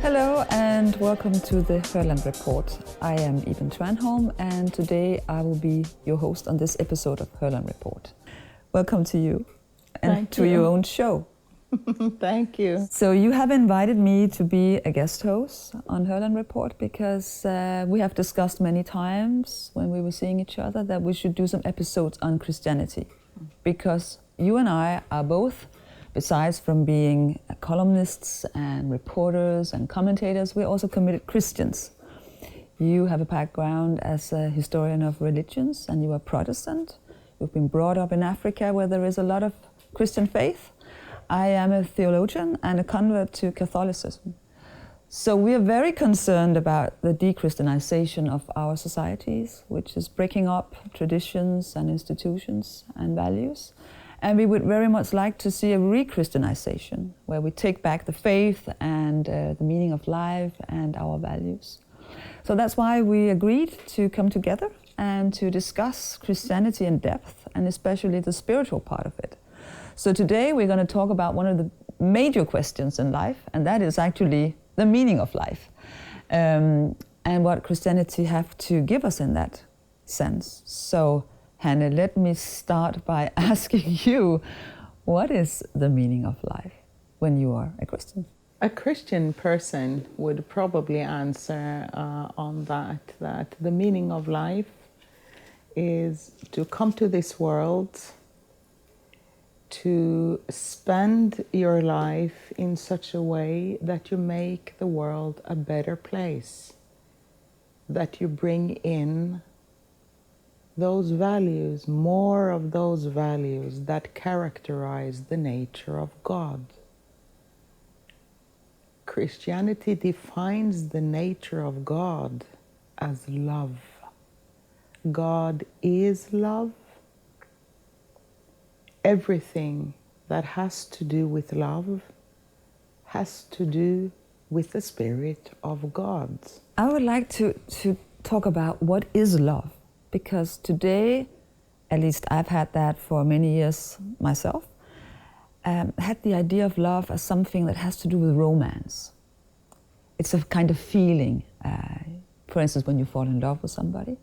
Hello and welcome to the Herland Report. I am Iben Thranholm and today I will be your host on this episode of Herland Report. Welcome to you and to your own show. Thank you. So you have invited me to be a guest host on Herland Report because we have discussed many times when we were seeing each other that we should do some episodes on Christianity, because you and I are both, besides from being columnists and reporters and commentators, we're also committed Christians. You have a background as a historian of religions and you are Protestant. You've been brought up in Africa where there is a lot of Christian faith. I am a theologian and a convert to Catholicism. So we are very concerned about the de-Christianization of our societies, which is breaking up traditions and institutions and values. And we would very much like to see a re-Christianization, where we take back the faith and the meaning of life and our values. So that's why we agreed to come together and to discuss Christianity in depth, and especially the spiritual part of it. So today we're going to talk about one of the major questions in life, and that is actually the meaning of life, and what Christianity have to give us in that sense. So Hanne, let me start by asking you, what is the meaning of life when you are a Christian? A Christian person would probably answer on that the meaning of life is to come to this world, to spend your life in such a way that you make the world a better place, that you bring in those values, more of those values that characterize the nature of God. Christianity defines the nature of God as love. God is love. Everything that has to do with love has to do with the Spirit of God. I would like to talk about what is love, because today, at least I've had that for many years myself, had the idea of love as something that has to do with romance. It's a kind of feeling, for instance, when you fall in love with somebody.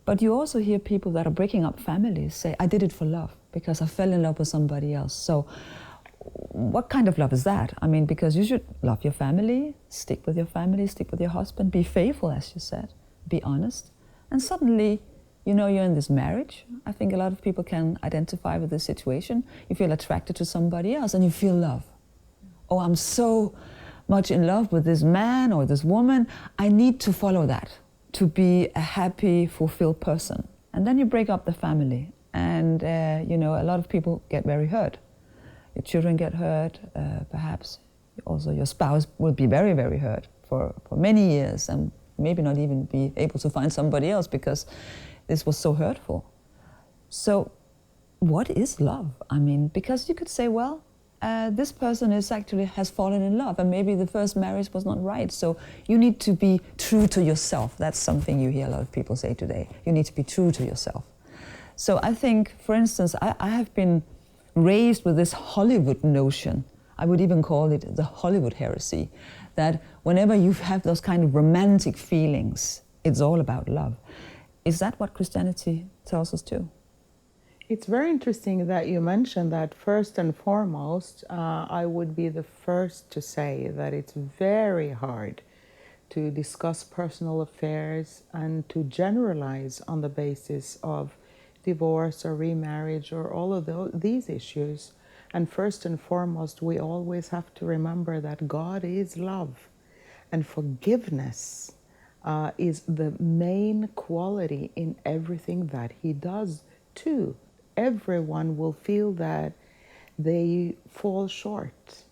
But you also hear people that are breaking up families say, I did it for love because I fell in love with somebody else. So what kind of love is that? I mean, because you should love your family, stick with your husband, be faithful, as you said, be honest. And suddenly, you know, you're in this marriage. I think a lot of people can identify with this situation. You feel attracted to somebody else and you feel love. Oh, I'm so much in love with this man or this woman. I need to follow that to be a happy, fulfilled person. And then you break up the family. And, you know, a lot of people get very hurt. Your children get hurt, perhaps also your spouse will be very, very hurt for many years and maybe not even be able to find somebody else because this was so hurtful. So what is love? I mean, because you could say, well, this person has fallen in love and maybe the first marriage was not right. So you need to be true to yourself. That's something you hear a lot of people say today. You need to be true to yourself. So I think, for instance, I have been raised with this Hollywood notion. I would even call it the Hollywood heresy, that whenever you have those kind of romantic feelings, it's all about love. Is that what Christianity tells us too? It's very interesting that you mentioned that. First and foremost, I would be the first to say that it's very hard to discuss personal affairs and to generalize on the basis of divorce or remarriage or all of these issues. And first and foremost, we always have to remember that God is love, and forgiveness is the main quality in everything that He does too. Everyone will feel that they fall short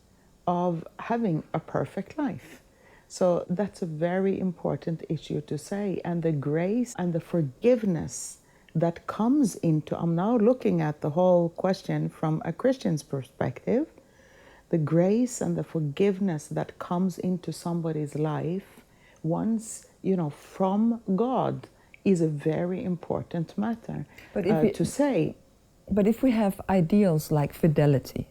of having a perfect life. So that's a very important issue to say. And the grace and the forgiveness that comes into, I'm now looking at the whole question from a Christian's perspective, the grace and the forgiveness that comes into somebody's life once, from God is a very important matter. But to say, But if we have ideals like fidelity,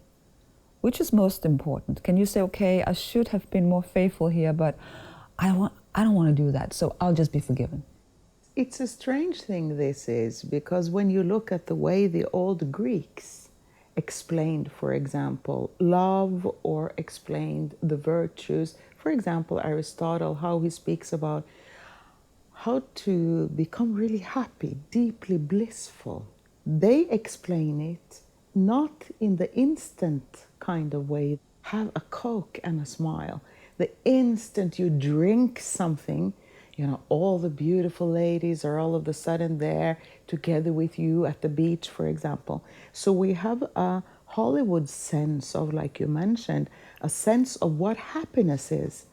which is most important? Can you say, okay, I should have been more faithful here, but I don't want to do that, so I'll just be forgiven? It's a strange thing, this is, because when you look at the way the old Greeks explained, for example, love, or explained the virtues, for example, Aristotle, how he speaks about how to become really happy, deeply blissful. They explain it not in the instant kind of way. Have a Coke and a smile. The instant you drink something, you know, all the beautiful ladies are all of a sudden there together with you at the beach, for example. So we have a Hollywood sense of, like you mentioned, a sense of what happiness is.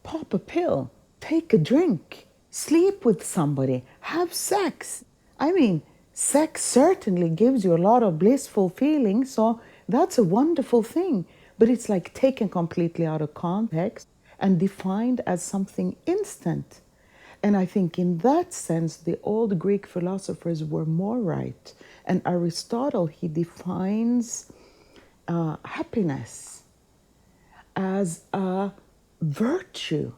Pop a pill, take a drink, sleep with somebody, have sex. I mean, sex certainly gives you a lot of blissful feelings, so that's a wonderful thing. But it's like taken completely out of context and defined as something instant. And I think in that sense, the old Greek philosophers were more right. And Aristotle, he defines happiness as a virtue,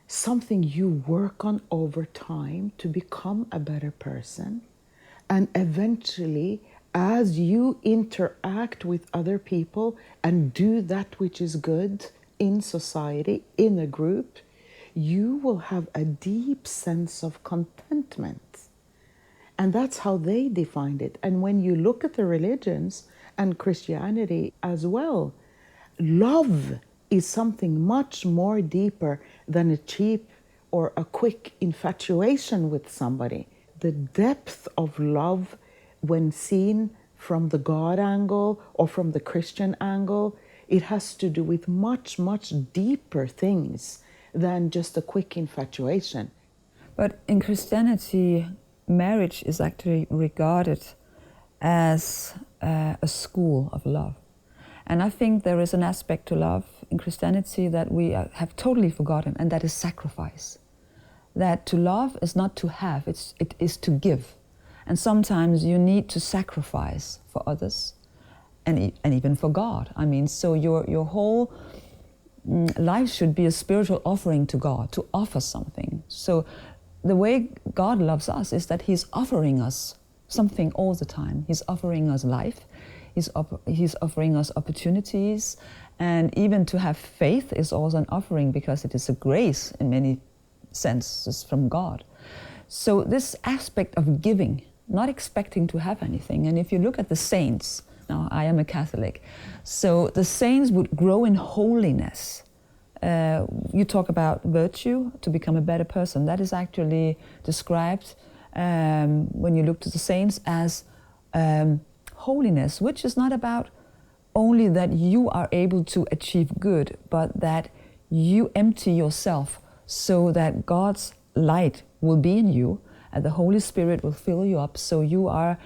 something you work on over time to become a better person. And eventually, as you interact with other people and do that which is good in society, in a group, you will have a deep sense of contentment. And that's how they defined it. And when you look at the religions and Christianity as well, love is something much more deeper than a cheap or a quick infatuation with somebody. The depth of love, when seen from the God angle or from the Christian angle, it has to do with much, much deeper things than just a quick infatuation. But in Christianity, marriage is actually regarded as a school of love. And I think there is an aspect to love in Christianity that we have totally forgotten, and that is sacrifice. That to love is not to have, it is to give. And sometimes you need to sacrifice for others and even for God. I mean, so your whole life should be a spiritual offering to God, to offer something. So the way God loves us is that He's offering us something all the time. He's offering us life. He's offering us opportunities. And even to have faith is also an offering, because it is a grace in many senses from God. So this aspect of giving, not expecting to have anything. And if you look at the saints, now I am a Catholic, so the saints would grow in holiness. You talk about virtue, to become a better person. That is actually described when you look to the saints as holiness, which is not about only that you are able to achieve good, but that you empty yourself so that God's light will be in you and the Holy Spirit will fill you up. So you are,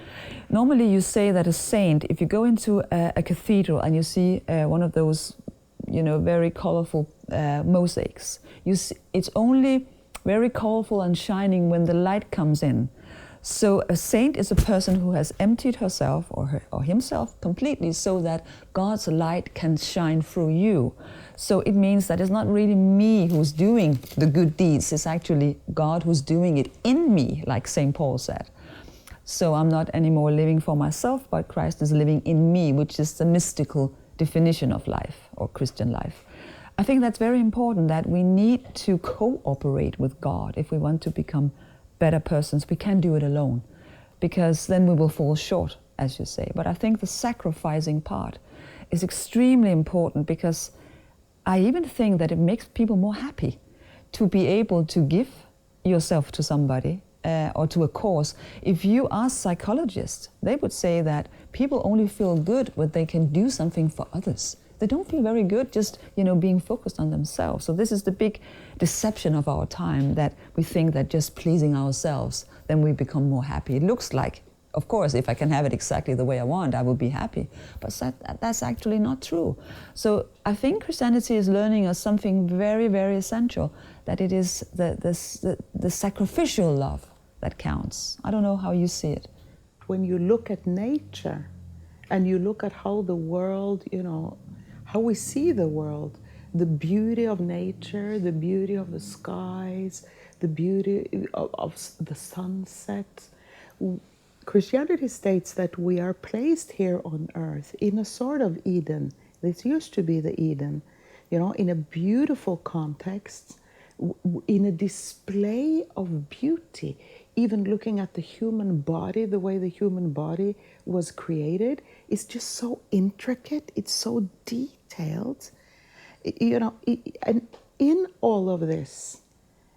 normally you say that a saint, if you go into a cathedral and you see one of those, very colorful mosaics, you see, it's only very colorful and shining when the light comes in. So a saint is a person who has emptied herself or himself completely so that God's light can shine through you. So it means that it's not really me who's doing the good deeds, it's actually God who's doing it in me, like St. Paul said. So I'm not anymore living for myself, but Christ is living in me, which is the mystical definition of life or Christian life. I think that's very important, that we need to cooperate with God if we want to become better persons. We can't do it alone, because then we will fall short, as you say. But I think the sacrificing part is extremely important, because I even think that it makes people more happy to be able to give yourself to somebody or to a cause. If you ask psychologists, they would say that people only feel good when they can do something for others. They don't feel very good just, being focused on themselves. So this is the big deception of our time, that we think that just pleasing ourselves, then we become more happy. It looks like, of course, if I can have it exactly the way I want, I will be happy. But that's actually not true. So I think Christianity is learning us something very, very essential, that it is the sacrificial love that counts. I don't know how you see it. When you look at nature, and you look at how the world, how we see the world, the beauty of nature, the beauty of the skies, the beauty of the sunset. Christianity states that we are placed here on earth in a sort of Eden. This used to be the Eden, in a beautiful context, in a display of beauty. Even looking at the human body, the way the human body was created, is just so intricate, it's so detailed. And in all of this,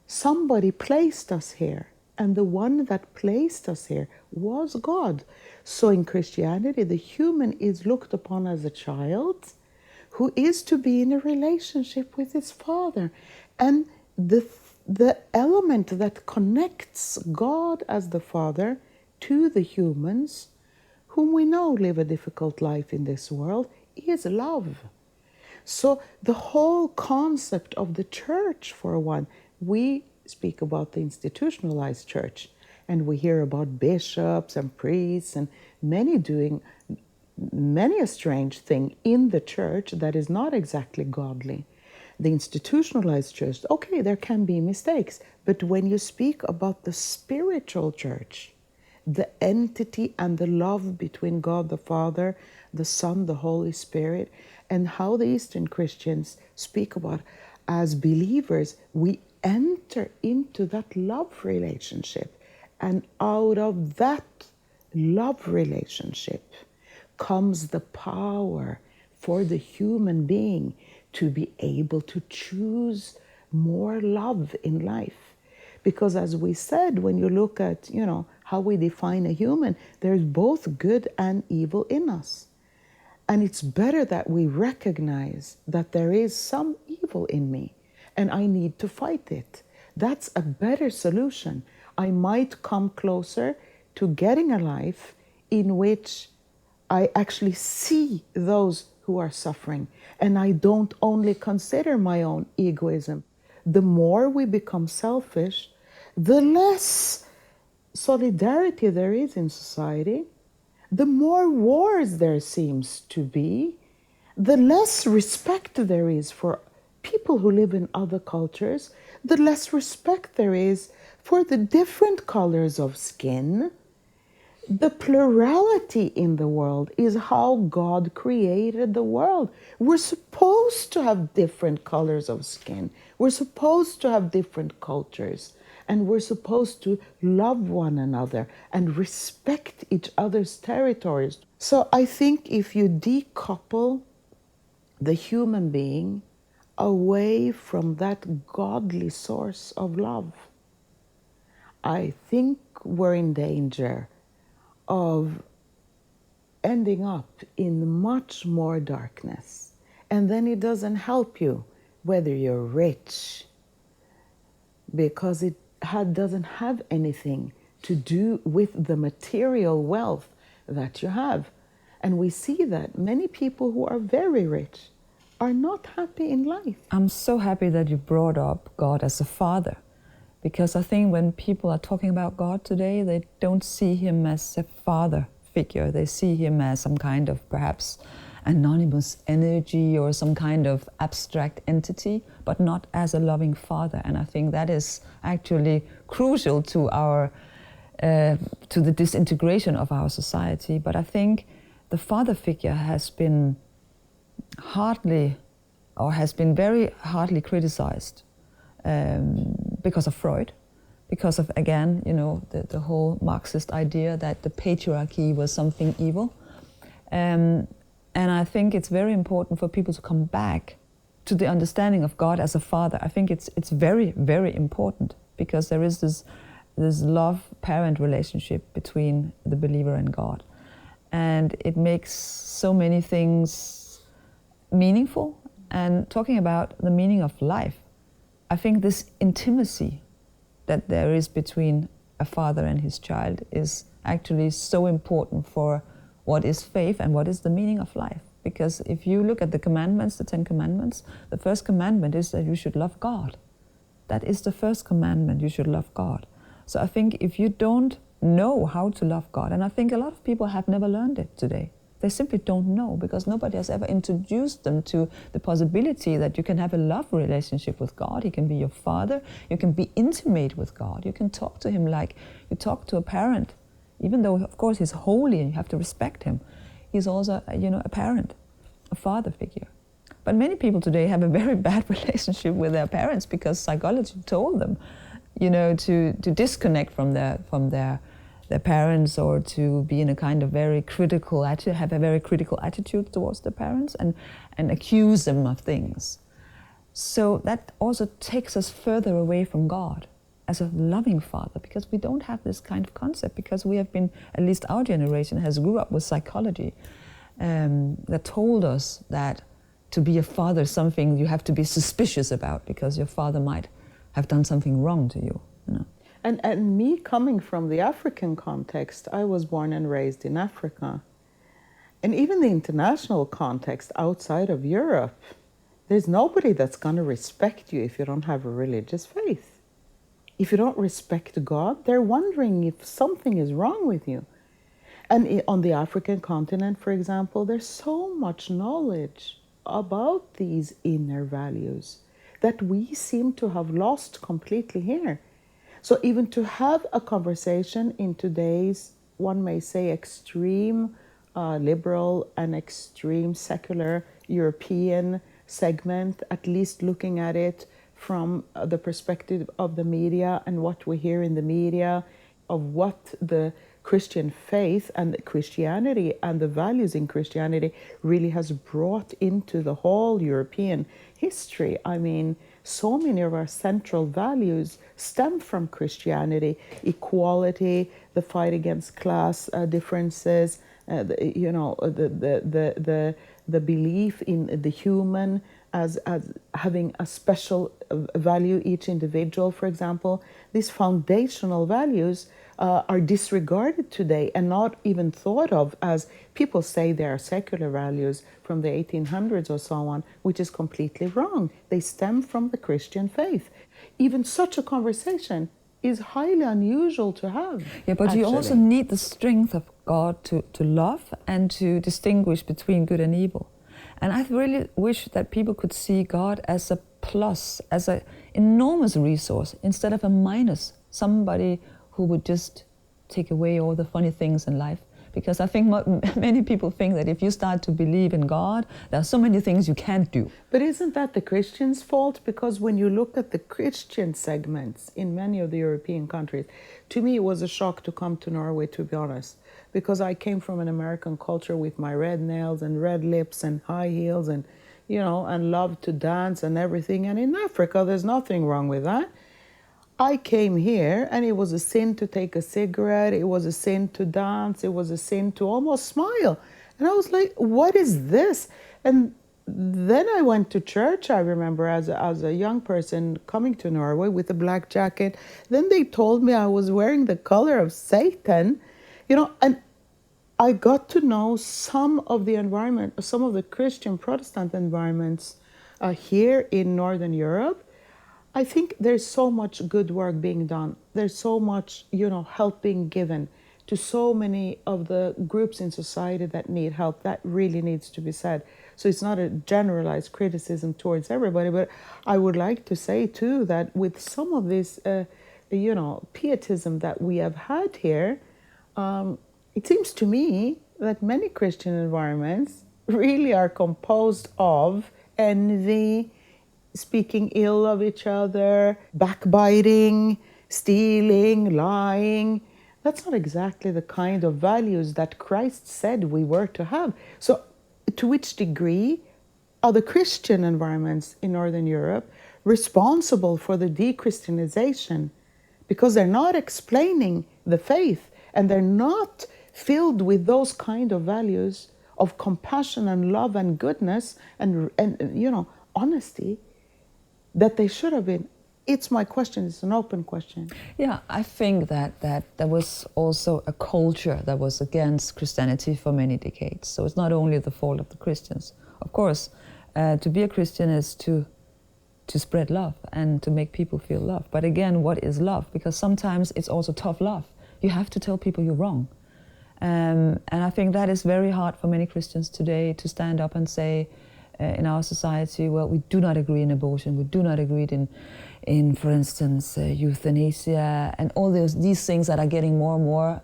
somebody placed us here, and the one that placed us here was God. So in Christianity, the human is looked upon as a child who is to be in a relationship with his father. And the element that connects God as the Father to the humans, whom we know live a difficult life in this world, is love. So the whole concept of the church, for one, we speak about the institutionalized church, and we hear about bishops and priests and many doing many a strange thing in the church that is not exactly godly. The institutionalized church, okay, there can be mistakes, but when you speak about the spiritual church, the entity and the love between God the Father, the Son, the Holy Spirit, and how the Eastern Christians speak about as believers, we enter into that love relationship. And out of that love relationship comes the power for the human being to be able to choose more love in life. Because as we said, when you look at, how we define a human, there's both good and evil in us. And it's better that we recognize that there is some evil in me and I need to fight it. That's a better solution. I might come closer to getting a life in which I actually see those who are suffering, and I don't only consider my own egoism. The more we become selfish, the less solidarity there is in society, the more wars there seems to be, the less respect there is for people who live in other cultures, the less respect there is for the different colors of skin. The plurality in the world is how God created the world. We're supposed to have different colors of skin. We're supposed to have different cultures. And we're supposed to love one another and respect each other's territories. So I think if you decouple the human being away from that godly source of love, I think we're in danger of ending up in much more darkness. And then it doesn't help you whether you're rich, because it doesn't have anything to do with the material wealth that you have. And we see that many people who are very rich are not happy in life. I'm so happy that you brought up God as a father, because I think when people are talking about God today, they don't see him as a father figure. They see him as some kind of perhaps anonymous energy or some kind of abstract entity, but not as a loving father. And I think that is actually crucial to our to the disintegration of our society. But I think the father figure has been very hardly criticized because of Freud, because of, again, the whole Marxist idea that the patriarchy was something evil. And I think it's very important for people to come back to the understanding of God as a father. I think it's very, very important, because there is this love-parent relationship between the believer and God. And it makes so many things meaningful. And talking about the meaning of life, I think this intimacy that there is between a father and his child is actually so important for what is faith and what is the meaning of life. Because if you look at the commandments, the 10 commandments, the first commandment is that you should love God. That is the first commandment, you should love God. So I think if you don't know how to love God, and I think a lot of people have never learned it today. They simply don't know because nobody has ever introduced them to the possibility that you can have a love relationship with God. He can be your father. You can be intimate with God. You can talk to him like you talk to a parent. Even though, of course, he's holy and you have to respect him, he's also, a parent, a father figure. But many people today have a very bad relationship with their parents because psychology told them, to disconnect from their parents, or to be in a kind of very critical attitude, have a very critical attitude towards their parents and accuse them of things. So that also takes us further away from God as a loving father, because we don't have this kind of concept, because we have been, at least our generation has grew up with psychology that told us that to be a father is something you have to be suspicious about because your father might have done something wrong to you. And me coming from the African context, I was born and raised in Africa. And even the international context outside of Europe, there's nobody that's going to respect you if you don't have a religious faith. If you don't respect God, they're wondering if something is wrong with you. And on the African continent, for example, there's so much knowledge about these inner values that we seem to have lost completely here. So even to have a conversation in today's, one may say, extreme liberal and extreme secular European segment, at least looking at it from the perspective of the media and what we hear in the media, of what the Christian faith and Christianity and the values in Christianity really has brought into the whole European history. I mean, so many of our central values stem from Christianity: equality, the fight against class differences, the belief in the human as having a special value, each individual, for example. These foundational values are disregarded today and not even thought of as, people say they are secular values from the 1800s or so on, which is completely wrong. They stem from the Christian faith. Even such a conversation is highly unusual to have. Yeah, but you also need the strength of God to love and to distinguish between good and evil. And I really wish that people could see God as a plus, as an enormous resource, instead of a minus, somebody who would just take away all the funny things in life. Because I think many people think that if you start to believe in God, there are so many things you can't do. But isn't that the Christians' fault? Because when you look at the Christian segments in many of the European countries, to me it was a shock to come to Norway, to be honest. Because I came from an American culture with my red nails and red lips and high heels and, and loved to dance and everything. And in Africa, there's nothing wrong with that. I came here and it was a sin to take a cigarette. It was a sin to dance. It was a sin to almost smile. And I was like, what is this? And then I went to church, I remember, as a young person coming to Norway with a black jacket. Then they told me I was wearing the color of Satan, and I got to know some of the environment, some of the Christian Protestant environments here in Northern Europe. I think there's so much good work being done. There's so much, help being given to so many of the groups in society that need help. That really needs to be said. So it's not a generalized criticism towards everybody, but I would like to say too that with some of this, pietism that we have had here, it seems to me that many Christian environments really are composed of envy, speaking ill of each other, backbiting, stealing, lying. That's not exactly the kind of values that Christ said we were to have. So to which degree are the Christian environments in Northern Europe responsible for the de-Christianization? Because they're not explaining the faith and they're not filled with those kind of values of compassion and love and goodness and honesty that they should have been. It's my question. It's an open question. Yeah, I think that there was also a culture that was against Christianity for many decades. So it's not only the fault of the Christians. Of course, to be a Christian is to spread love and to make people feel love. But again, what is love? Because sometimes it's also tough love. You have to tell people you're wrong. And I think that is very hard for many Christians today to stand up and say in our society, well, we do not agree in abortion, we do not agree in for instance, euthanasia, and all these things that are getting more and more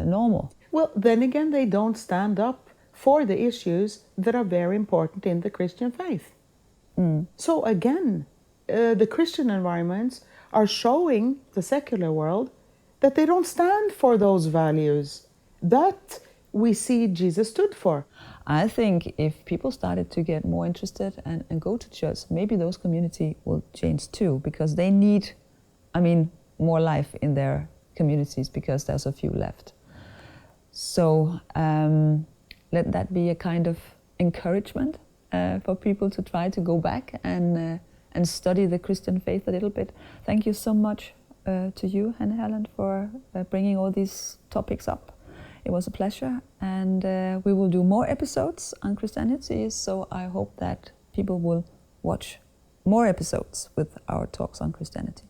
normal. Well, then again, they don't stand up for the issues that are very important in the Christian faith. So again, the Christian environments are showing the secular world that they don't stand for those values that we see Jesus stood for. I think if people started to get more interested and go to church, maybe those community will change too, because they need, more life in their communities, because there's a few left. So let that be a kind of encouragement for people to try to go back and study the Christian faith a little bit. Thank you so much to you, Hanne Herland, for bringing all these topics up. It was a pleasure, and we will do more episodes on Christianity, so I hope that people will watch more episodes with our talks on Christianity.